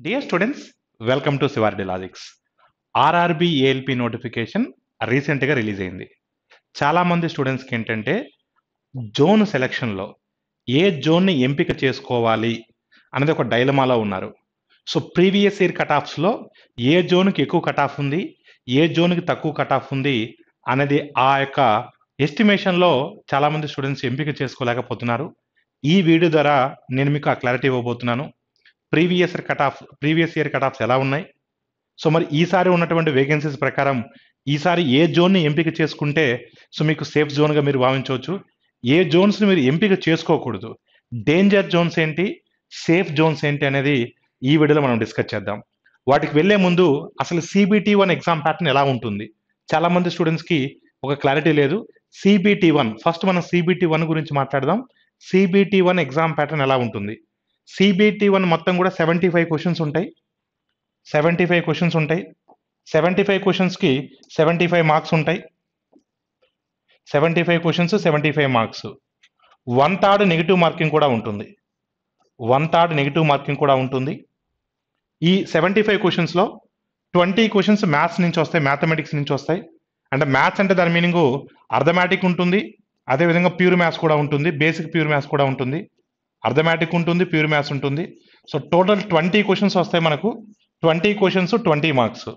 Dear students, welcome to Sivareddy logics. RRB ALP notification రీసెంట్గా release అయింది. చాలామంది స్టూడెంట్స్కి ఏంటంటే జోన్ సెలక్షన్లో ఏ జోన్ని ఎంపిక చేసుకోవాలి అనేది ఒక డైలమాలో ఉన్నారు. సో ప్రీవియస్ ఇయర్ కట్ ఆఫ్స్లో ఏ జోన్కి ఎక్కువ కట్ ఆఫ్ ఉంది, ఏ జోన్కి తక్కువ కట్ ఆఫ్ ఉంది అనేది ఆ యొక్క ఎస్టిమేషన్లో చాలామంది స్టూడెంట్స్ ఎంపిక చేసుకోలేకపోతున్నారు. ఈ వీడియో ద్వారా నేను మీకు ఆ క్లారిటీ ఇవ్వబోతున్నాను. ప్రీవియస్ ఇయర్ కట్ ఆఫ్స్ ఎలా ఉన్నాయి, సో మరి ఈసారి ఉన్నటువంటి వేకెన్సీస్ ప్రకారం ఈసారి ఏ జోన్ని ఎంపిక చేసుకుంటే సో మీకు సేఫ్ జోన్గా మీరు భావించవచ్చు, ఏ జోన్స్ని మీరు ఎంపిక చేసుకోకూడదు, డేంజర్ జోన్స్ ఏంటి, సేఫ్ జోన్స్ ఏంటి అనేది ఈ వీడియోలో మనం డిస్కస్ చేద్దాం. వాటికి వెళ్ళే ముందు అసలు CBT1 ఎగ్జామ్ ప్యాటర్న్ ఎలా ఉంటుంది, చాలామంది స్టూడెంట్స్కి ఒక క్లారిటీ లేదు. CBT1 ఫస్ట్ మనం CBT1 గురించి మాట్లాడదాం. CBT1 ఎగ్జామ్ ప్యాటర్న్ ఎలా ఉంటుంది? CBT1 మొత్తం కూడా 75 క్వశ్చన్స్ ఉంటాయి. 75 క్వశ్చన్స్ ఉంటాయి. 75 క్వశ్చన్స్కి 75 మార్క్స్ ఉంటాయి. 75 క్వశ్చన్స్ 75 మార్క్స్. 1/3 నెగిటివ్ మార్కింగ్ కూడా ఉంటుంది. 1/3 నెగిటివ్ మార్కింగ్ కూడా ఉంటుంది. ఈ 75 క్వశ్చన్స్లో 20 క్వశ్చన్స్ మ్యాథ్స్ నుంచి వస్తాయి, మ్యాథమెటిక్స్ నుంచి వస్తాయి. అంటే మ్యాథ్స్ అంటే దాని మీనింగ్ అర్థమెటిక్ ఉంటుంది, అదేవిధంగా ప్యూర్ మ్యాథ్స్ కూడా ఉంటుంది, బేసిక్ ప్యూర్ మ్యాథ్స్ కూడా ఉంటుంది, అర్థమెటిక్ ఉంటుంది, ప్యూర్ మ్యాథ్స్ ఉంటుంది. సో టోటల్ 20 క్వశ్చన్స్ వస్తాయి మనకు. 20 క్వశ్చన్స్ 20 మార్క్స్.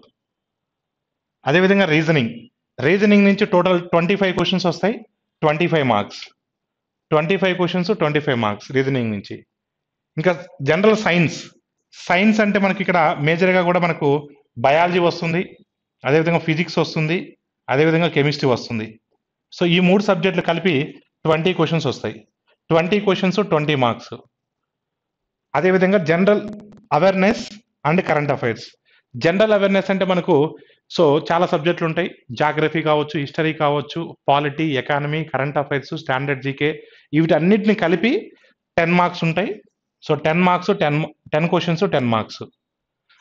అదేవిధంగా రీజనింగ్ నుంచి టోటల్ 25 క్వశ్చన్స్ వస్తాయి, 25 మార్క్స్. 25 క్వశ్చన్స్ 25 మార్క్స్ రీజనింగ్ నుంచి. ఇంకా జనరల్ సైన్స్ అంటే మనకి ఇక్కడ మేజర్గా కూడా మనకు బయాలజీ వస్తుంది, అదేవిధంగా ఫిజిక్స్ వస్తుంది, అదేవిధంగా కెమిస్ట్రీ వస్తుంది. సో ఈ 3 సబ్జెక్టులు కలిపి 20 క్వశ్చన్స్ వస్తాయి. 20 క్వశ్చన్స్ 20 మార్క్స్. అదేవిధంగా general awareness and current affairs. General awareness అంటే మనకు సో చాలా సబ్జెక్టులు ఉంటాయి. జాగ్రఫీ కావచ్చు, హిస్టరీ కావచ్చు, polity, economy, current affairs, standard GK, వీటన్నిటిని కలిపి 10 మార్క్స్ ఉంటాయి. So 10 marks 10 questions 10 marks.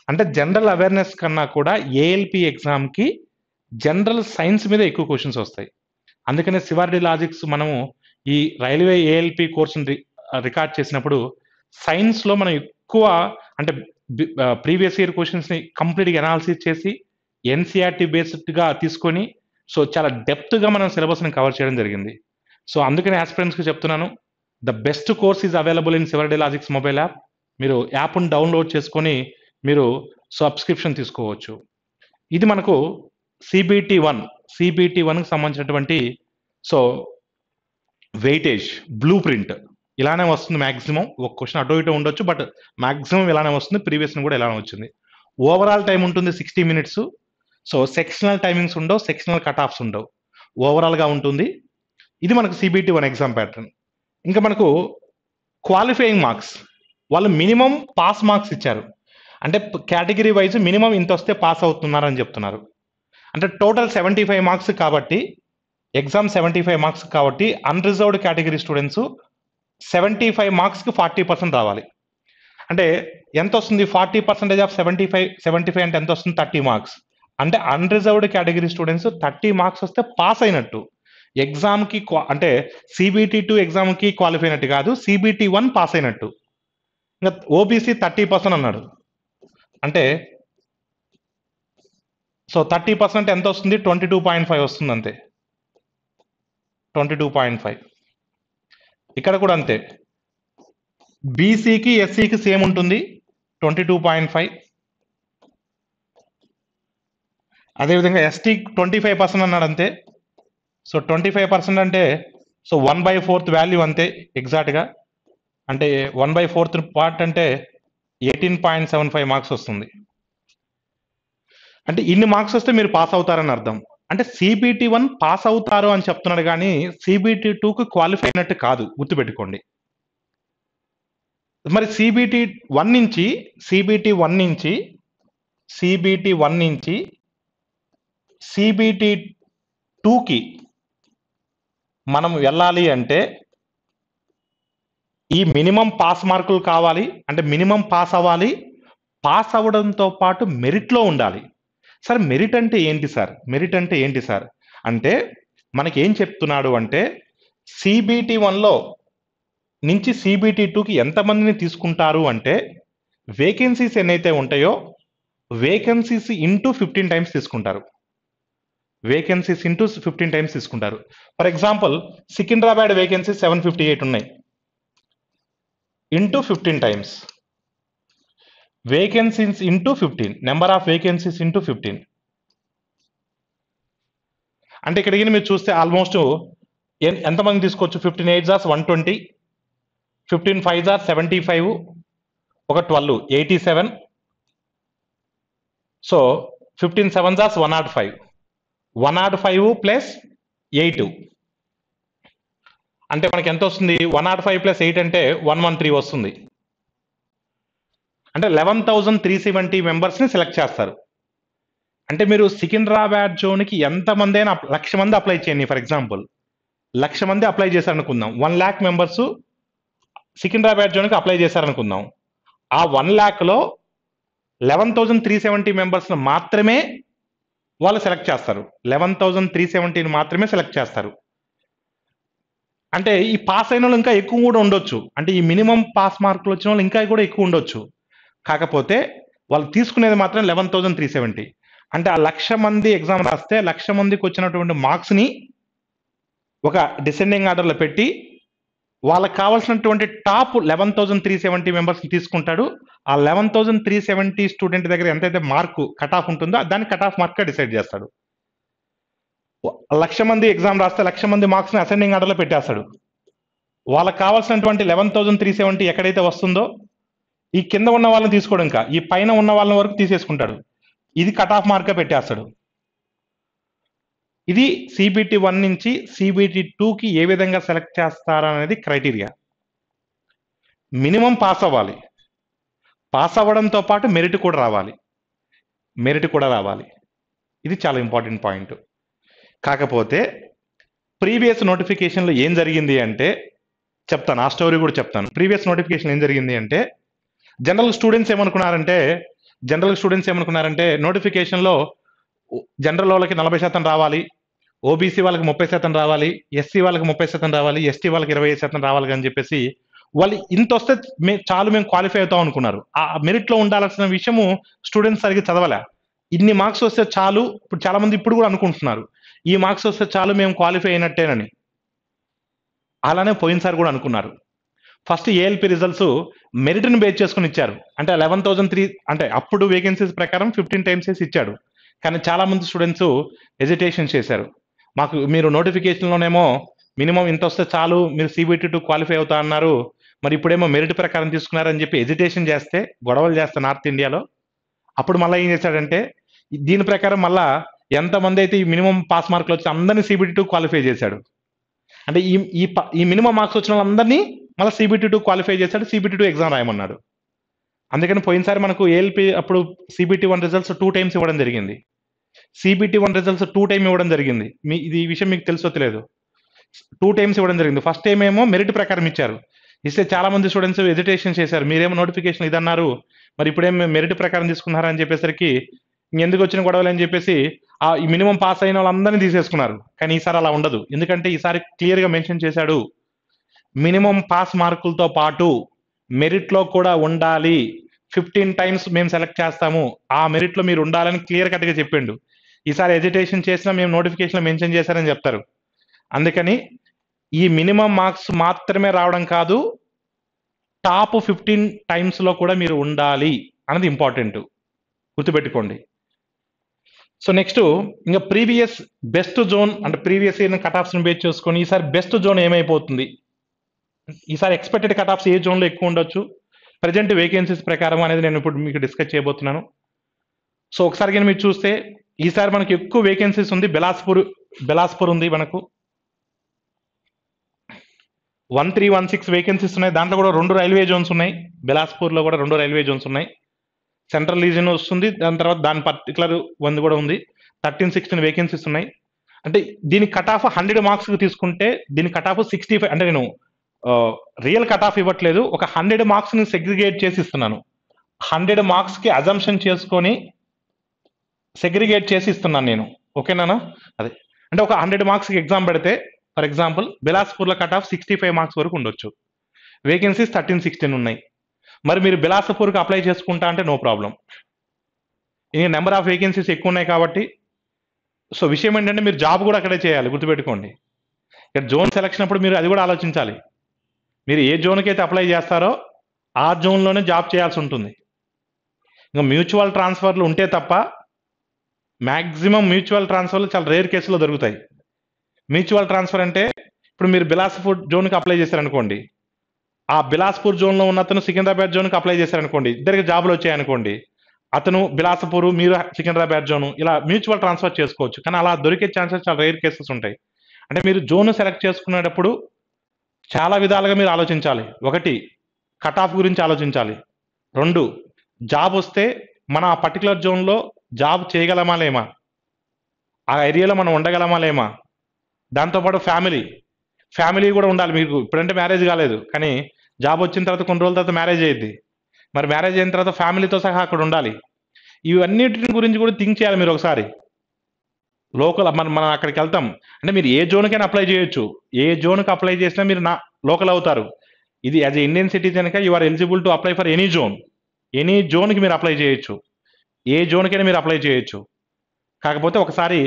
అంటే జనరల్ అవేర్నెస్ కన్నా కూడా ఏఎల్పి ఎగ్జామ్కి జనరల్ సైన్స్ మీద ఎక్కువ క్వశ్చన్స్ వస్తాయి. అందుకనే శివారెడ్డి లాజిక్స్ మనము ఈ రైల్వే ఏఎల్పి కోర్సుని రికార్డ్ చేసినప్పుడు సైన్స్లో మనం ఎక్కువ అంటే ప్రీవియస్ ఇయర్ క్వశ్చన్స్ని కంప్లీట్గా అనాలిసిస్ చేసి ఎన్సీఆర్టీ బేస్డ్గా తీసుకొని సో చాలా డెప్త్గా మనం సిలబస్ని కవర్ చేయడం జరిగింది. సో అందుకని ఆస్పిరెంట్స్కి చెప్తున్నాను, the best course is available in Sivareddy logics mobile app. మీరు యాప్ను డౌన్లోడ్ చేసుకొని మీరు సబ్స్క్రిప్షన్ తీసుకోవచ్చు. ఇది మనకు CBT1కి సంబంధించినటువంటి సో వెయిటేజ్ బ్లూ ప్రింట్ ఇలానే వస్తుంది. మ్యాక్సిమం ఒక క్వశ్చన్ అటో ఇటో ఉండొచ్చు, బట్ మ్యాక్సిమం ఇలానే వస్తుంది. ప్రీవియస్ కూడా ఇలానే వచ్చింది. ఓవరాల్ టైం ఉంటుంది 60 minutes. సో సెక్షనల్ టైమింగ్స్ ఉండవు, సెక్షనల్ కట్ ఆఫ్స్ ఉండవు, ఓవరాల్గా ఉంటుంది. ఇది మనకు CBT1 ఎగ్జామ్ ప్యాటర్న్. ఇంకా మనకు క్వాలిఫైయింగ్ మార్క్స్, వాళ్ళు మినిమం పాస్ మార్క్స్ ఇచ్చారు. అంటే కేటగిరీ వైజ్ మినిమం ఇంత వస్తే పాస్ అవుతున్నారని చెప్తున్నారు. అంటే టోటల్ 75 మార్క్స్ కాబట్టి, ఎగ్జామ్ 75 మార్క్స్ కాబట్టి అన్రిజర్వ్డ్ కేటగిరీ స్టూడెంట్స్ 75 మార్క్స్కి 40% రావాలి. అంటే ఎంత వస్తుంది? 40% ఆఫ్ 75 అంటే ఎంత వస్తుంది? 30 మార్క్స్. అంటే అన్రిజర్వ్డ్ కేటగిరీ స్టూడెంట్స్ 30 మార్క్స్ వస్తే పాస్ అయినట్టు. ఎగ్జామ్కి అంటే CBT2 ఎగ్జామ్కి క్వాలిఫై అయినట్టు కాదు, CBT1 పాస్ అయినట్టు. ఇంకా ఓబీసీ 30% అన్నాడు. అంటే సో 30% ఎంత వస్తుంది? 22.5 వస్తుంది అంతే. 22.5. ఇక్కడ కూడా అంతే. బీసీకి ఎస్సీకి సేమ్ ఉంటుంది, 22.5. అదేవిధంగా ఎస్టీ 25% అన్నాడు అంతే. సో 25% అంటే సో 1/4 వాల్యూ అంతే ఎగ్జాక్ట్గా. అంటే 1/4 పార్ట్ అంటే 18.75 మార్క్స్ వస్తుంది. అంటే ఇన్ని మార్క్స్ వస్తే మీరు పాస్ అవుతారని అర్థం. అంటే CBT1 పాస్ అవుతారు అని చెప్తున్నాడు, కానీ CBT2కు క్వాలిఫై అయినట్టు కాదు, గుర్తుపెట్టుకోండి. మరి CBT1 నుంచి CBT2కి మనం వెళ్ళాలి అంటే ఈ మినిమం పాస్ మార్కులు కావాలి. అంటే మినిమం పాస్ అవ్వాలి. పాస్ అవ్వడంతో పాటు మెరిట్లో ఉండాలి. సార్ మెరిట్ అంటే ఏంటి సార్? అంటే మనకి ఏం చెప్తున్నాడు అంటే CBT1లో నుంచి CBT2కి ఎంతమందిని తీసుకుంటారు అంటే వేకెన్సీస్ ఎన్నైతే ఉంటాయో వేకెన్సీస్ ఇంటూ 15 టైమ్స్ తీసుకుంటారు. వేకెన్సీస్ ఇంటూ 15 టైమ్స్ తీసుకుంటారు. ఫర్ ఎగ్జాంపుల్ సికింద్రాబాద్ వేకెన్సీస్ 758 ఉన్నాయి, into 15 times. Vacancies into 15, number of vacancies into 15. అంటే ఇక్కడికి మీరు చూస్తే ఆల్మోస్ట్ ఎంతమంది తీసుకోవచ్చు? 15 8 జార్స్ 120, 15 5 జార్స్ 75, ఒక 12 87. సో 15 7 జార్స్ 105, 105 ప్లస్ 8 అంటే మనకి ఎంత వస్తుంది? 105 ప్లస్ 8 అంటే 113 వస్తుంది. అంటే 11,370 మెంబర్స్ని సెలెక్ట్ చేస్తారు. అంటే మీరు సికింద్రాబాద్ జోన్కి ఎంతమంది అయినా 1,00,000 మంది అప్లై చేయండి. ఫర్ ఎగ్జాంపుల్ 1,00,000 మంది అప్లై చేశారనుకుందాం, 1,00,000 మెంబర్స్ సికింద్రాబాద్ జోన్కి అప్లై చేశారనుకుందాం. ఆ 1,00,000లో 11,370 మెంబర్స్ని మాత్రమే వాళ్ళు సెలెక్ట్ చేస్తారు. 11,370 మాత్రమే సెలెక్ట్ చేస్తారు. అంటే ఈ పాస్ అయిన వాళ్ళు ఇంకా ఎక్కువ కూడా ఉండొచ్చు. అంటే ఈ మినిమం పాస్ మార్కులు వచ్చిన వాళ్ళు ఇంకా కూడా ఎక్కువ ఉండొచ్చు. కాకపోతే వాళ్ళు తీసుకునేది మాత్రం 11,370. అంటే ఆ 1,00,000 మంది ఎగ్జామ్ రాస్తే 1,00,000 మందికి వచ్చినటువంటి మార్క్స్ని ఒక డిసెండింగ్ ఆర్డర్లో పెట్టి వాళ్ళకి కావాల్సినటువంటి టాప్ 11,370 మెంబర్స్ని తీసుకుంటాడు. ఆ 11,370 స్టూడెంట్ దగ్గర ఎంతైతే మార్కు కట్ ఆఫ్ ఉంటుందో దాన్ని కట్ ఆఫ్ మార్క్గా డిసైడ్ చేస్తాడు. 1,00,000 మంది ఎగ్జామ్ రాస్తే 1,00,000 మంది మార్క్స్ని అసెండింగ్ ఆర్డర్లో పెట్టేస్తాడు. వాళ్ళకి కావాల్సినటువంటి 11,370 ఎక్కడైతే వస్తుందో ఈ కింద ఉన్న వాళ్ళని తీసుకోవడం, ఇంకా ఈ పైన ఉన్న వాళ్ళని వరకు తీసేసుకుంటాడు. ఇది కట్ ఆఫ్ మార్క్గా పెట్టేస్తాడు. ఇది సిబిటి 1 నుంచి సిబిటి 2కి ఏ విధంగా సెలెక్ట్ చేస్తారనేది క్రైటీరియా. మినిమం పాస్ అవ్వాలి, పాస్ అవ్వడంతో పాటు మెరిట్ కూడా రావాలి. ఇది చాలా ఇంపార్టెంట్ పాయింట్. కాకపోతే ప్రీవియస్ నోటిఫికేషన్లో ఏం జరిగింది అంటే చెప్తాను, ఆ స్టోరీ కూడా చెప్తాను. ప్రీవియస్ నోటిఫికేషన్ ఏం జరిగింది అంటే జనరల్ స్టూడెంట్స్ ఏమనుకున్నారంటే నోటిఫికేషన్లో జనరల్ వాళ్ళకి 40% రావాలి, ఓబీసీ వాళ్ళకి 30% రావాలి, ఎస్సీ వాళ్ళకి 30% రావాలి, ఎస్టీ వాళ్ళకి 25% రావాలి అని చెప్పేసి వాళ్ళు ఇంత వస్తే చాలు మేము క్వాలిఫై అవుతాం అనుకున్నారు. ఆ మెరిట్లో ఉండాల్సిన విషయము స్టూడెంట్స్ సరిగ్గా చదవలే. ఇన్ని మార్క్స్ వస్తే చాలు, ఇప్పుడు చాలా మంది ఇప్పుడు కూడా అనుకుంటున్నారు ఈ మార్క్స్ వస్తే చాలు మేము క్వాలిఫై అయినట్టేనని. అలానే పోయినసారి కూడా అనుకున్నారు. ఫస్ట్ ఏఎల్పి రిజల్ట్స్ మెరిట్ని బేస్ చేసుకుని ఇచ్చారు. అంటే 11,300 అంటే అప్పుడు వేకెన్సీస్ ప్రకారం 15 టైమ్స్ ఇచ్చాడు. కానీ చాలా మంది స్టూడెంట్స్ హెజిటేషన్ చేశారు. మాకు మీరు నోటిఫికేషన్లోనేమో మినిమం ఇంత వస్తే చాలు మీరు సిబిటి 2 క్వాలిఫై అవుతా అన్నారు, మరి ఇప్పుడేమో మెరిట్ ప్రకారం తీసుకున్నారని చెప్పి హెజిటేషన్ చేస్తే గొడవలు చేస్తే నార్త్ ఇండియాలో. అప్పుడు మళ్ళీ ఏం చేశాడంటే దీని ప్రకారం మళ్ళా ఎంతమంది అయితే ఈ మినిమం పాస్ మార్కులు వచ్చి అందరినీ సిబిటి 2 క్వాలిఫై చేశాడు. అంటే ఈ మినిమం మార్క్స్ వచ్చిన వాళ్ళందరినీ మళ్ళీ సిబిటి 2 క్వాలిఫై చేశాడు, సిబిటి 2 ఎగ్జామ్ రాయమన్నాడు. అందుకని పోయినసారి మనకు ఏఎల్పి అప్పుడు సిబిటి 1 రిజల్ట్స్ 2 టైమ్స్ ఇవ్వడం జరిగింది. సిబిటి 1 రిజల్ట్స్ 2 టైమ్ ఇవ్వడం జరిగింది. ఈ విషయం మీకు తెలుసో తెలియదు, 2 టైమ్స్ ఇవ్వడం జరిగింది. ఫస్ట్ టైం ఏమో మెరిట్ ప్రకారం ఇచ్చారు. ఇస్తే చాలా మంది స్టూడెంట్స్ ఎజిటేషన్ చేశారు, మీరేమో నోటిఫికేషన్ ఇదన్నారు, మరి ఇప్పుడేం మెరిట్ ప్రకారం తీసుకున్నారా అని చెప్పేసరికి ఎందుకు వచ్చిన గొడవలు అని చెప్పేసి ఈ మినిమం పాస్ అయిన వాళ్ళందరినీ తీసేసుకున్నారు. కానీ ఈసారి అలా ఉండదు. ఎందుకంటే ఈసారి క్లియర్గా మెన్షన్ చేశాడు, మినిమం పాస్ మార్కులతో పాటు మెరిట్లో కూడా ఉండాలి, 15 టైమ్స్ మేము సెలెక్ట్ చేస్తాము, ఆ మెరిట్లో మీరు ఉండాలని క్లియర్ కట్గా చెప్పిండు. ఈసారి ఎజిటేషన్ చేసినా మేము నోటిఫికేషన్లో మెన్షన్ చేశారని చెప్తారు. అందుకని ఈ మినిమం మార్క్స్ మాత్రమే రావడం కాదు, టాప్ 15 టైమ్స్లో కూడా మీరు ఉండాలి అన్నది ఇంపార్టెంట్, గుర్తుపెట్టుకోండి. సో నెక్స్ట్ ఇంకా ప్రీవియస్ బెస్ట్ జోన్ అంటే ప్రీవియస్ ఇయర్ కట్ ఆఫ్స్ని బేస్ చేసుకొని ఈసారి బెస్ట్ జోన్ ఏమైపోతుంది, ఈసారి ఎక్స్పెక్టెడ్ కట్ ఆఫ్స్ ఏ జోన్లో ఎక్కువ ఉండొచ్చు, ప్రజెంట్ వేకెన్సీస్ ప్రకారం అనేది నేను ఇప్పుడు మీకు డిస్కస్ చేయబోతున్నాను. సో ఒకసారి కానీ మీరు చూస్తే ఈసారి మనకి ఎక్కువ వేకెన్సీస్ ఉంది బెలాస్పూర్ ఉంది, మనకు 1316 వేకెన్సీస్ ఉన్నాయి. దాంట్లో కూడా 2 రైల్వే జోన్స్ ఉన్నాయి. బెలాస్పూర్లో కూడా 2 రైల్వే జోన్స్ ఉన్నాయి. సెంట్రల్ రీజన్ వస్తుంది, దాని తర్వాత దాని పర్టికులర్ 1 కూడా ఉంది. 1316 వేకెన్సీస్ ఉన్నాయి. అంటే దీని కట్ ఆఫ్ 100 మార్క్స్కి తీసుకుంటే దీని కట్ ఆఫ్ 65. అంటే నేను రియల్ కట్ ఆఫ్ ఇవ్వట్లేదు, ఒక 100 మార్క్స్ని సెగ్రిగేట్ చేసి ఇస్తున్నాను. 100 మార్క్స్కి అజంప్షన్ చేసుకొని సెగ్రిగేట్ చేసి ఇస్తున్నాను నేను, ఓకేనా? అదే అంటే ఒక 100 మార్క్స్కి ఎగ్జామ్ పెడితే ఫర్ ఎగ్జాంపుల్ బెలాస్పూర్లో కట్ ఆఫ్ 65 మార్క్స్ వరకు ఉండొచ్చు. వేకెన్సీస్ 1316 ఉన్నాయి. మరి మీరు బిలాసపూర్కి అప్లై చేసుకుంటా అంటే నో ప్రాబ్లం. ఇంకా నెంబర్ ఆఫ్ వేకెన్సీస్ ఎక్కువ ఉన్నాయి కాబట్టి సో విషయం ఏంటంటే మీరు జాబ్ కూడా అక్కడే చేయాలి, గుర్తుపెట్టుకోండి. ఇక్కడ జోన్ సెలక్షన్ అప్పుడు మీరు అది కూడా ఆలోచించాలి. మీరు ఏ జోన్కి అయితే అప్లై చేస్తారో ఆ జోన్లోనే జాబ్ చేయాల్సి ఉంటుంది. ఇంకా మ్యూచువల్ ట్రాన్స్ఫర్లు ఉంటే తప్ప మ్యాక్సిమం మ్యూచువల్ ట్రాన్స్ఫర్లు చాలా రేర్ కేసులో దొరుకుతాయి. మ్యూచువల్ ట్రాన్స్ఫర్ అంటే ఇప్పుడు మీరు బిలాస్పూర్ జోన్కి అప్లై చేశారనుకోండి, ఆ బిలాస్పూర్ జోన్లో ఉన్న అతను సికింద్రాబాద్ జోన్కి అప్లై చేశారనుకోండి, ఇద్దరికి జాబులు వచ్చాయనుకోండి, అతను బిలాసపూర్, మీరు సికింద్రాబాద్ జోను, ఇలా మ్యూచువల్ ట్రాన్స్ఫర్ చేసుకోవచ్చు. కానీ అలా దొరికే ఛాన్సెస్ చాలా రేర్ కేసెస్ ఉంటాయి. అంటే మీరు జోన్ సెలెక్ట్ చేసుకునేటప్పుడు చాలా విధాలుగా మీరు ఆలోచించాలి. ఒకటి, కట్ ఆఫ్ గురించి ఆలోచించాలి. 2, జాబ్ వస్తే మన ఆ పర్టికులర్ జోన్లో జాబ్ చేయగలమా లేమా, ఆ ఏరియాలో మనం ఉండగలమా లేమా. దాంతోపాటు ఫ్యామిలీ కూడా ఉండాలి. మీకు ఇప్పుడంటే మ్యారేజ్ కాలేదు, కానీ జాబ్ వచ్చిన తర్వాత కొన్ని రోజుల తర్వాత మ్యారేజ్ అయ్యిద్ది. మరి మ్యారేజ్ అయిన తర్వాత ఫ్యామిలీతో సహా అక్కడ ఉండాలి. ఇవన్నిటి గురించి కూడా థింక్ చేయాలి మీరు ఒకసారి. లోకల్ మనం అక్కడికి వెళ్తాం అంటే మీరు ఏ జోన్కైనా అప్లై చేయొచ్చు. ఏ జోన్కి అప్లై చేసినా మీరు లోకల్ అవుతారు. ఇది యాజ్ ఎ ఇండియన్ సిటిజన్గా you are eligible to apply for any zone. Any జోన్కి మీరు అప్లై చేయొచ్చు, ఏ జోన్కైనా మీరు అప్లై చేయొచ్చు. కాకపోతే ఒకసారి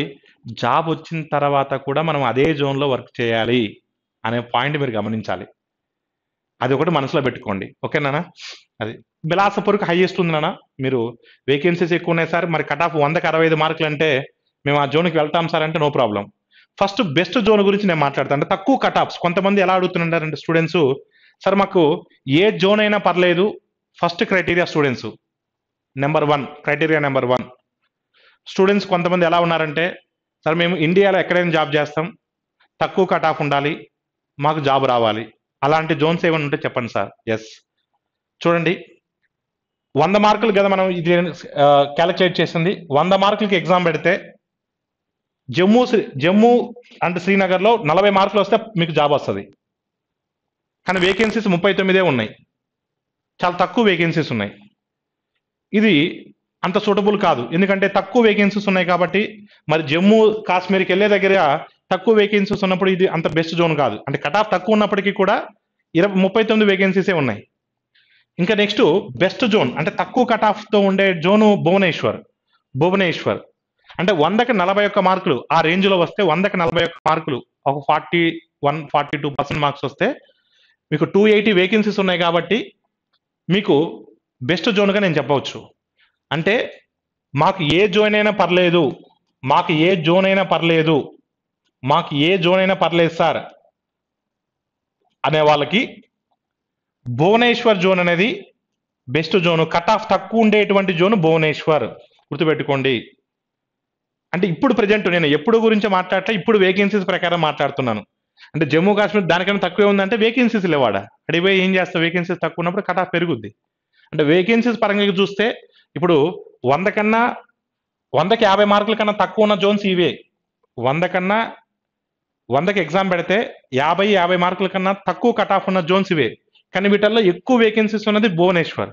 జాబ్ వచ్చిన తర్వాత కూడా మనం అదే జోన్లో వర్క్ చేయాలి అనే పాయింట్ మీరు గమనించాలి. అది ఒకటి మనసులో పెట్టుకోండి, ఓకేనా. అది బిలాసపూర్కి హైయెస్ట్ ఉంది నాన్న. మీరు వేకెన్సీస్ ఎక్కువ ఉన్నాయి సార్, మరి కట్ ఆఫ్ 100కి 65 మార్కులు అంటే మేము ఆ జోన్కి వెళ్తాం సార్ అంటే no problem. First best zone గురించి నేను మాట్లాడతాను. అంటే తక్కువ కట్ ఆఫ్స్. కొంతమంది ఎలా అడుగుతున్నారంటే స్టూడెంట్స్, సార్ మాకు ఏ జోన్ అయినా పర్లేదు, first criteria students criteria number 1 students కొంతమంది ఎలా ఉన్నారంటే, సార్ మేము ఇండియాలో ఎక్కడైనా జాబ్ చేస్తాం, తక్కువ కట్ ఆఫ్ ఉండాలి, మాకు జాబ్ రావాలి, అలాంటి జోన్స్ ఏమైనా ఉంటే చెప్పండి సార్. ఎస్, చూడండి 100 మార్కులు కదా మనం ఇది క్యాలిక్యులేట్ చేసింది. 100 మార్కులకి ఎగ్జామ్ పెడితే జమ్మూ అండ్ శ్రీనగర్లో 40 మార్కులు వస్తే మీకు జాబ్ వస్తుంది. కానీ వేకెన్సీస్ 39 ఉన్నాయి, చాలా తక్కువ వేకెన్సీస్ ఉన్నాయి. ఇది అంత సూటబుల్ కాదు, ఎందుకంటే తక్కువ వేకెన్సీస్ ఉన్నాయి కాబట్టి. మరి జమ్మూ కాశ్మీర్కి వెళ్ళే దగ్గర తక్కువ వేకెన్సీస్ ఉన్నప్పుడు ఇది అంత బెస్ట్ జోన్ కాదు. అంటే కట్ ఆఫ్ తక్కువ ఉన్నప్పటికీ కూడా 39 వేకెన్సీసే ఉన్నాయి. ఇంకా నెక్స్ట్ బెస్ట్ జోన్ అంటే తక్కువ కట్ ఆఫ్తో ఉండే జోను భువనేశ్వర్. అంటే 100కి 41 మార్కులు ఆ రేంజ్లో వస్తే, 100కి 41 మార్కులు ఒక 41-42% మార్క్స్ వస్తే మీకు 280 వేకెన్సీస్ ఉన్నాయి కాబట్టి మీకు బెస్ట్ జోన్గా నేను చెప్పవచ్చు. అంటే మాకు ఏ జోన్ అయినా పర్లేదు, మాకు ఏ జోన్ అయినా పర్లేదు సార్ అనే వాళ్ళకి భువనేశ్వర్ జోన్ అనేది బెస్ట్ జోను. కట్ ఆఫ్ తక్కువ ఉండేటువంటి జోను భువనేశ్వర్, గుర్తుపెట్టుకోండి. అంటే ఇప్పుడు ప్రజెంట్ నేను ఎప్పుడు గురించి మాట్లాడటం, ఇప్పుడు వేకెన్సీస్ ప్రకారం మాట్లాడుతున్నాను. అంటే జమ్మూ కాశ్మీర్ దానికన్నా తక్కువే ఉందంటే వేకెన్సీస్ లేవాడా, అడిపోయి ఏం చేస్తా, వేకెన్సీస్ తక్కువ ఉన్నప్పుడు కట్ ఆఫ్ పెరుగుద్ది. అంటే వేకెన్సీస్ పరంగా చూస్తే ఇప్పుడు 100కి 50 మార్కుల కన్నా తక్కువ ఉన్న జోన్స్ ఇవే. 100కి ఎగ్జామ్ పెడితే 50 మార్కుల కన్నా తక్కువ కట్ ఆఫ్ ఉన్న జోన్స్ ఇవే. కానీ వీటిల్లో ఎక్కువ వేకెన్సీస్ ఉన్నది భువనేశ్వర్.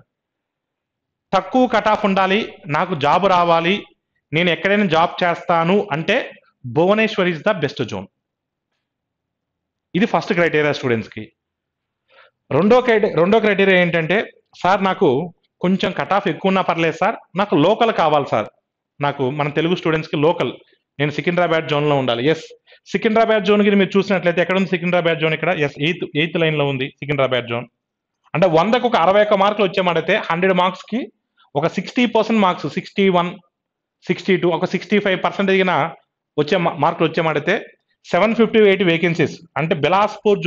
తక్కువ కట్ ఆఫ్ ఉండాలి, నాకు జాబ్ రావాలి, నేను ఎక్కడైనా జాబ్ చేస్తాను అంటే Bhubaneswar is the best zone. ఇది ఫస్ట్ క్రైటీరియా స్టూడెంట్స్కి. రెండో క్రైటీరియా ఏంటంటే, సార్ నాకు కొంచెం కట్ ఆఫ్ ఎక్కువ ఉన్నా పర్లేదు సార్, నాకు లోకల్ కావాలి సార్. నాకు మన తెలుగు స్టూడెంట్స్కి లోకల్, నేను సికింద్రాబాద్ జోన్లో ఉండాలి. ఎస్, సికింద్రాబాద్ జోన్కి మీరు చూసినట్లయితే ఎక్కడ ఉంది సికింద్రాబాద్ జోన్? ఇక్కడ ఎస్, ఎయిత్ లైన్లో ఉంది సికింద్రాబాద్ జోన్. అంటే 100కు ఒక 61 మార్కులు వచ్చేమాడితే 100 మార్క్స్కి ఒక 60% మార్క్స్, 61, 62, ఒక 65% వచ్చే మార్కులు వచ్చేమాడితే 758 వేకెన్సీస్. అంటే బిలాస్పూర్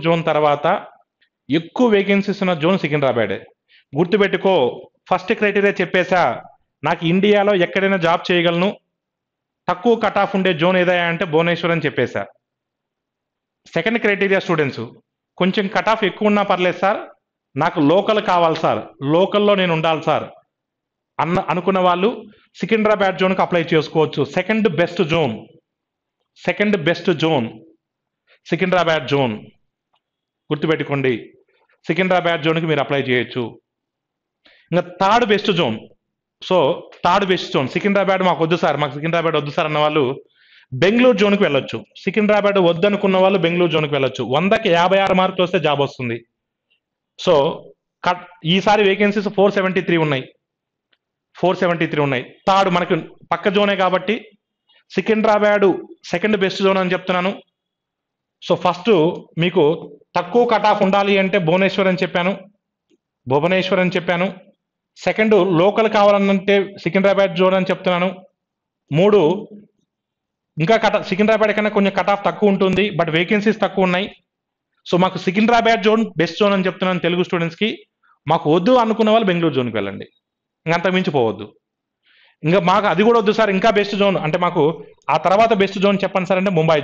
జోన్ తర్వాత ఎక్కువ వేకెన్సీస్ ఉన్న జోన్ సికింద్రాబాదే. గుర్తుపెట్టుకో, ఫస్ట్ క్రైటీరియా చెప్పేసా, నాకు ఇండియాలో ఎక్కడైనా జాబ్ చేయగలను, తక్కువ కట్ ఆఫ్ ఉండే జోన్ ఏదైనా అంటే భువనేశ్వర్ అని చెప్పేసా. సెకండ్ క్రైటీరియా స్టూడెంట్స్, కొంచెం కట్ ఆఫ్ ఎక్కువ ఉన్నా పర్లేదు సార్, నాకు లోకల్ కావాలి సార్, లోకల్లో నేను ఉండాలి సార్ అనుకున్న వాళ్ళు సికింద్రాబాద్ జోన్కి అప్లై చేసుకోవచ్చు. Second best zone Secunderabad zone, గుర్తుపెట్టుకోండి. సికింద్రాబాద్ జోన్కి మీరు అప్లై చేయొచ్చు. ఇంకా థర్డ్ బెస్ట్ జోన్ సికింద్రాబాద్ మాకు వద్దు సార్, అన్న వాళ్ళు బెంగళూరు జోన్కి వెళ్ళొచ్చు. సికింద్రాబాద్ వద్దనుకున్న వాళ్ళు బెంగళూరు జోన్కి వెళ్ళొచ్చు. 100కి 56 మార్కులు వస్తే జాబ్ వస్తుంది. సో కట్ ఈసారి వేకెన్సీస్ 473 ఉన్నాయి, 473 ఉన్నాయి. థర్డ్ మనకు పక్క జోనే కాబట్టి సికింద్రాబాద్ సెకండ్ బెస్ట్ జోన్ అని చెప్తున్నాను. సో ఫస్ట్ మీకు తక్కువ కట్ ఆఫ్ ఉండాలి అంటే భువనేశ్వర్ అని చెప్పాను. సెకండ్ లోకల్ కావాలనంటే సికింద్రాబాద్ జోన్ అని చెప్తున్నాను. 3 ఇంకా సికింద్రాబాద్ కన్నా కొంచెం కట్ ఆఫ్ తక్కువ ఉంటుంది, బట్ వేకెన్సీస్ తక్కువ ఉన్నాయి. సో మాకు సికింద్రాబాద్ జోన్ బెస్ట్ జోన్ అని చెప్తున్నాను తెలుగు స్టూడెంట్స్కి. మాకు వద్దు అనుకున్న వాళ్ళు బెంగళూరు జోన్కి వెళ్ళండి, ఇంకంత మించిపోవద్దు. ఇంకా మాకు అది కూడా వద్దు సార్, ఇంకా బెస్ట్ జోన్ అంటే మాకు ఆ తర్వాత బెస్ట్ జోన్ చెప్పండి సార్ అంటే ముంబై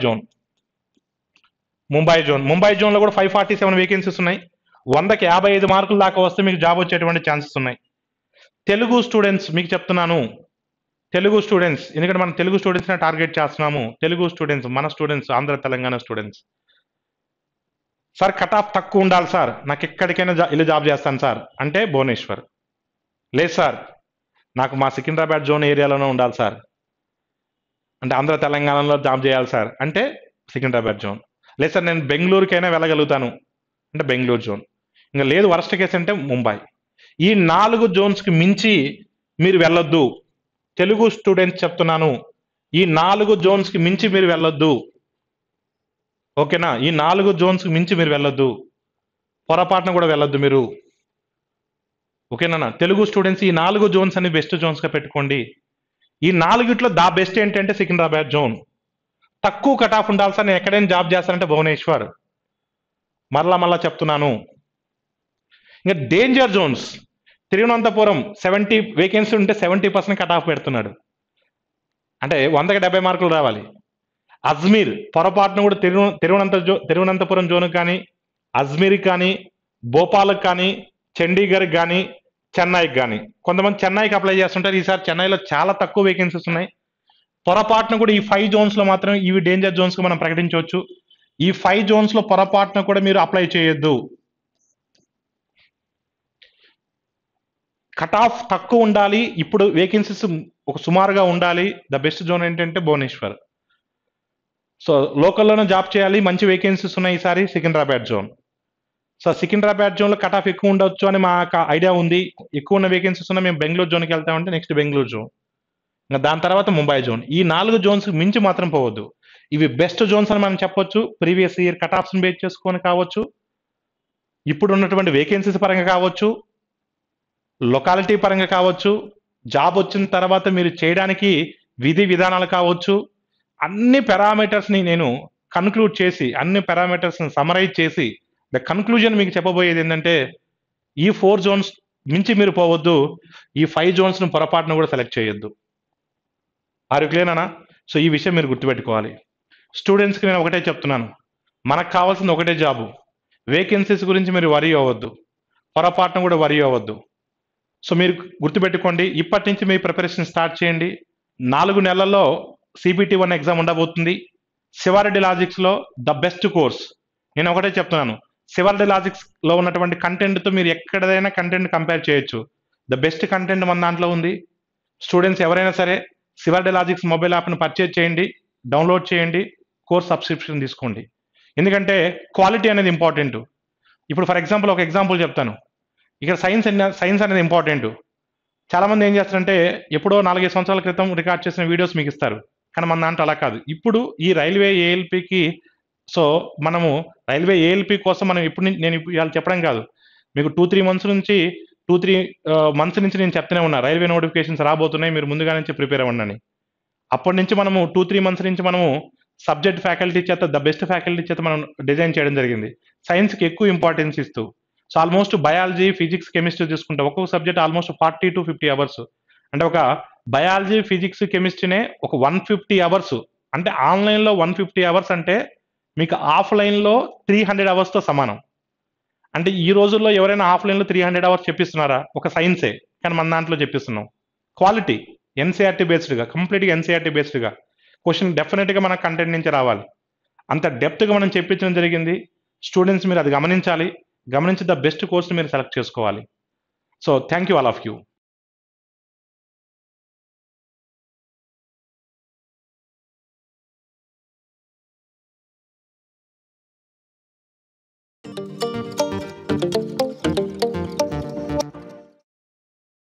జోన్లో కూడా 547 వేకెన్సీస్ ఉన్నాయి. 100కి 55 మార్కులు దాకా వస్తే మీకు జాబ్ వచ్చేటువంటి ఛాన్సెస్ ఉన్నాయి. తెలుగు స్టూడెంట్స్ మీకు చెప్తున్నాను, ఎందుకంటే మనం తెలుగు స్టూడెంట్స్ని టార్గెట్ చేస్తున్నాము. తెలుగు స్టూడెంట్స్, మన students, Andhra Telangana students. Sir cut off తక్కువ ఉండాలి సార్, నాకు ఎక్కడికైనా వెళ్ళి జాబ్ చేస్తాను సార్ అంటే భువనేశ్వర్. లేదు సార్, నాకు మా సికింద్రాబాద్ జోన్ ఏరియాలోనే ఉండాలి సార్ అంటే ఆంధ్ర తెలంగాణలో జాబ్ చేయాలి సార్ అంటే సికింద్రాబాద్ జోన్. లేదు సార్ నేను బెంగళూరుకైనా వెళ్ళగలుగుతాను అంటే బెంగళూరు జోన్. ఇంకా లేదు వరస్ట్ కేసు అంటే ముంబై. ఈ 4 జోన్స్కి మించి మీరు వెళ్ళొద్దు. తెలుగు స్టూడెంట్స్ చెప్తున్నాను, ఈ 4 జోన్స్కి మించి మీరు వెళ్ళొద్దు. ఓకేనా? ఈ 4 జోన్స్కి మించి మీరు వెళ్ళొద్దు, పొరపాటున కూడా వెళ్ళొద్దు మీరు. ఓకేనా? తెలుగు స్టూడెంట్స్ ఈ 4 జోన్స్ అని బెస్ట్ జోన్స్గా పెట్టుకోండి. ఈ 4గిట్లో దా బెస్ట్ ఏంటంటే సికింద్రాబాద్ జోన్. తక్కువ కట్ ఆఫ్ ఉండాలి సార్, నేను ఎక్కడైనా జాబ్ చేస్తానంటే భువనేశ్వర్. మరలా చెప్తున్నాను. ఇంకా డేంజర్ జోన్స్, తిరువనంతపురం 70 వేకెన్సీ ఉంటే 70% కట్ ఆఫ్ పెడుతున్నాడు అంటే 100కి 70 మార్కులు రావాలి. అజ్మీర్ పొరపాటును కూడా తిరువనంతపురం జోన్కి కానీ, అజ్మీర్కి కానీ, భోపాల్కి కానీ, చండీగఢ్కి కానీ, చెన్నైకి కానీ, కొంతమంది చెన్నైకి అప్లై చేస్తుంటారు. ఈసారి చెన్నైలో చాలా తక్కువ వేకెన్సీస్ ఉన్నాయి. పొరపాటున కూడా ఈ 5 జోన్స్లో మాత్రం ఇవి డేంజర్ జోన్స్గా మనం ప్రకటించవచ్చు. ఈ 5 జోన్స్లో పొరపాటున కూడా మీరు అప్లై చేయొద్దు. కట్ ఆఫ్ తక్కువ ఉండాలి, ఇప్పుడు వేకెన్సీస్ ఒక సుమారుగా ఉండాలి. ద బెస్ట్ జోన్ ఏంటంటే భువనేశ్వర్. సో లోకల్లోనే జాబ్ చేయాలి, మంచి వేకెన్సీస్ ఉన్నాయి ఈసారి సికింద్రాబాద్ జోన్. సో సికింద్రాబాద్ జోన్లో కట్ ఆఫ్ ఎక్కువ ఉండొచ్చు అని మాకు ఐడియా ఉంది. ఎక్కువ ఉన్న వేకెన్సీస్ ఉన్న మేము బెంగళూరు జోన్కి వెళ్తామంటే నెక్స్ట్ బెంగళూరు జోన్, ఇంకా దాని తర్వాత ముంబై జోన్. ఈ 4 జోన్స్ మించి మాత్రం పోవద్దు. ఇవి బెస్ట్ జోన్స్ అని మనం చెప్పొచ్చు. ప్రీవియస్ ఇయర్ కట్ ఆఫ్స్ని బేస్ చేసుకొని కావచ్చు, ఇప్పుడు ఉన్నటువంటి వేకెన్సీస్ పరంగా కావచ్చు, లొకాలిటీ పరంగా కావచ్చు, జాబ్ వచ్చిన తర్వాత మీరు చేయడానికి విధి విధానాలు కావచ్చు, అన్ని పారామీటర్స్ని నేను కన్క్లూడ్ చేసి, అన్ని పారామీటర్స్ని సమరైజ్ చేసి ద కన్క్లూజన్ మీకు చెప్పబోయేది ఏంటంటే ఈ 4 జోన్స్ మించి మీరు పోవద్దు, ఈ 5 జోన్స్ను పొరపాటును కూడా సెలెక్ట్ చేయొద్దు. ఆర్ యు క్లియర్ అన్నా? సో ఈ విషయం మీరు గుర్తుపెట్టుకోవాలి. స్టూడెంట్స్కి నేను ఒకటే చెప్తున్నాను, మనకు కావాల్సింది ఒకటే జాబు. వేకెన్సీస్ గురించి మీరు వరీ అవ్వద్దు, పొరపాటును కూడా వరీ అవ్వద్దు. సో మీరు గుర్తుపెట్టుకోండి, ఇప్పటి నుంచి మీ ప్రిపరేషన్ స్టార్ట్ చేయండి. 4 నెలల్లో CBT 1 ఎగ్జామ్ ఉండబోతుంది. శివారెడ్డి లాజిక్స్లో ద బెస్ట్ కోర్స్. నేను ఒకటే చెప్తున్నాను, శివారెడ్డి లాజిక్స్లో ఉన్నటువంటి కంటెంట్తో మీరు ఎక్కడైనా కంటెంట్ కంపేర్ చేయొచ్చు. ద బెస్ట్ కంటెంట్ మన దాంట్లో ఉంది. స్టూడెంట్స్ ఎవరైనా సరే శివారెడ్డి లాజిక్స్ మొబైల్ యాప్ను పర్చేజ్ చేయండి, డౌన్లోడ్ చేయండి, కోర్స్ సబ్స్క్రిప్షన్ తీసుకోండి. ఎందుకంటే క్వాలిటీ అనేది ఇంపార్టెంట్. ఇప్పుడు ఫర్ ఎగ్జాంపుల్ ఒక ఎగ్జాంపుల్ చెప్తాను. ఇక్కడ సైన్స్ అనేది ఇంపార్టెంట్. చాలామంది ఏం చేస్తారంటే ఎప్పుడో 4-5 సంవత్సరాల క్రితం రికార్డ్ చేసిన వీడియోస్ మీకు ఇస్తారు, కానీ మన దాంట్లో అలా కాదు. ఇప్పుడు ఈ రైల్వే ఏఎల్పికి, సో మనము రైల్వే ఏఎల్పి కోసం మనం నేను ఇవాళ చెప్పడం కాదు, మీకు 2-3 మంత్స్ నుంచి నేను చెప్తూనే ఉన్నా, రైల్వే నోటిఫికేషన్స్ రాబోతున్నాయి, మీరు ముందుగా నుంచి ప్రిపేర్ అవ్వండి. అప్పటి నుంచి మనము 2-3 మంత్స్ నుంచి మనము సబ్జెక్ట్ ఫ్యాకల్టీ చేత, ద బెస్ట్ ఫ్యాకల్టీ చేత మనం డిజైన్ చేయడం జరిగింది, సైన్స్కి ఎక్కువ ఇంపార్టెన్స్ ఇస్తూ. So almost biology, physics, chemistry చూసుకుంటే ఒక్కొక్క సబ్జెక్ట్ ఆల్మోస్ట్ 40 to 50 అవర్స్. అంటే ఒక బయాలజీ, ఫిజిక్స్, కెమిస్ట్రీనే ఒక 150 అవర్స్. అంటే ఆన్లైన్లో 150 అవర్స్ అంటే మీకు ఆఫ్లైన్లో 300 అవర్స్తో సమానం. అంటే ఈ రోజుల్లో ఎవరైనా ఆఫ్లైన్లో 300 అవర్స్ చెప్పిస్తున్నారా? ఒక సైన్సే, కానీ మన దాంట్లో చెప్పిస్తున్నాం. క్వాలిటీ ఎన్సీఆర్టీ బేస్డ్గా, కంప్లీట్గా ఎన్సీఆర్టీ బేస్డ్గా క్వశ్చన్ డెఫినెట్గా మన కంటెంట్ నుంచి రావాలి. అంత డెప్త్గా మనం చెప్పించడం జరిగింది. స్టూడెంట్స్ మీరు అది గమనించి ద బెస్ట్ కోర్స్ని మీరు సెలెక్ట్ చేసుకోవాలి. So thank you all of you.